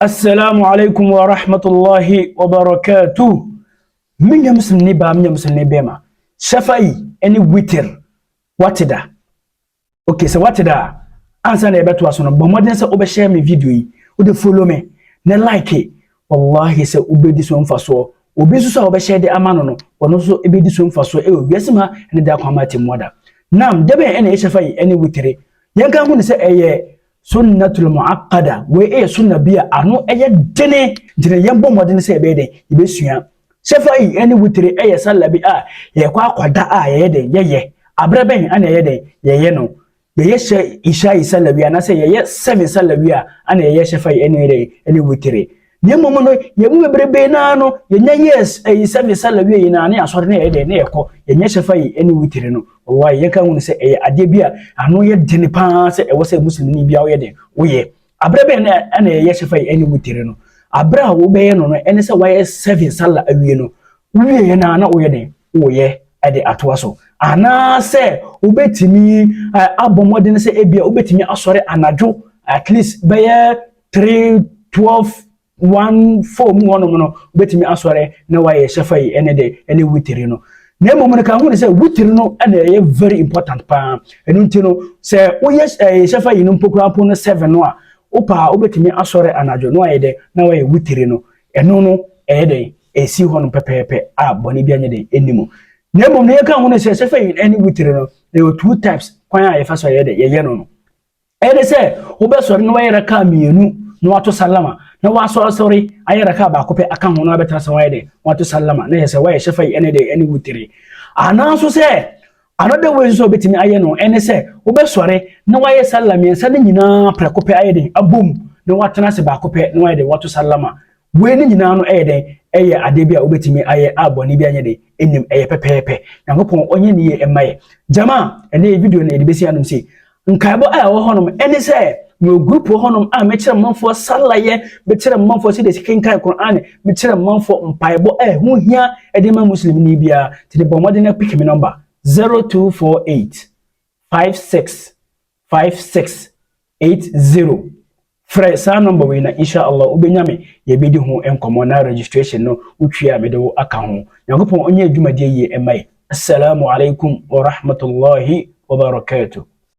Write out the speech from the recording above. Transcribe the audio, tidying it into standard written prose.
Assalamu alaikum wa rahmatullahi wa barakatuh. Minya muslim ba minya muslim bema. SHAFAI any WITR. Watida. Okay, so watida. Answer na ebeto aso no. Bomodin se obe share me video yi. Ode follow me. Na like it. Wallahi se obedi so mfaso. Obi so obe share de amano no. Wono so ebedi so mfaso e obiasima ne da kwama temoda. Nam debe ene SHAFAI any WITR. Yanka hu ne se eye sunnatul muaqqada we sunna biya anu eye dene yembo modin se be de ibesua SHAFAI any WITR sallabi a ye kwa kwada a ye de ye abreben ana ye de ye no ye isha sallabi na se ye 7 sallabi a ana ye SHAFAI any WITR nyemo no ye mu bebrebe na no ye nya yes 7 sallabi ye na ne asore na ye de na ye ko ye nya SHAFAI any WITR no wallahi ye kan woni se ade bia anu ye dene pa se e wo se muslimini bia wo ye de wo ye abrebe na ana ye SHAFAI any WITR no abra wo be ye no ene se waye 7 salla awie no wie ye na wo ye de wo ye ade atoa so ana se obetimi abomode ne se ebia obetimi asore anadwo at least be ye 3 12 1 4 mu wono no obetimi asore na waye SHAFAI ene de ene WITR no nemo mun ka hu ne se WITR no ene very important pa enu ntino se wo ye SHAFAI no mpokura po no 7 no a opa obetimi asore anadwo no aye de na waye WITR no eno no de esi ho no pepepe a boni bia nye de enimu nemo ne ka hu ne se SHAFAI ene WITR no there were two types kwan a ye fa so ye de ye no de se wo be sore no waye raka mienu no wato sallama na waso sorry ayera ka ba kope aka ho no abeta se waye de wato sallama na yese waye SHAFAI ene de ene WITR ana so se another way so betimi aye no ene se wo be sore na waye sallama ensa ne nyina prekope aye de abum na watena se ba kope na waye de wato sallama we ne nyina no aye de eye ade bia wo betimi aye aboni bia nye de enim eye pepepe yankopon onye ne ye emaye jama ene video na edibesi anum se nkaibo a wo honom ene se no group honom a mekire manfo sallaye mekire manfo se de sikinkan Quran mekire manfo mpaibo hu hia ede ma muslimini bia tede bomode na pick me number 0248 56 56 80 fresa number we na inshallah ubenyame ye bedi ho enkomo na registration no utwia me de wo aka ho yakopon onye adwumade ye emai assalamu alaikum wa rahmatullahi wa barakatuh.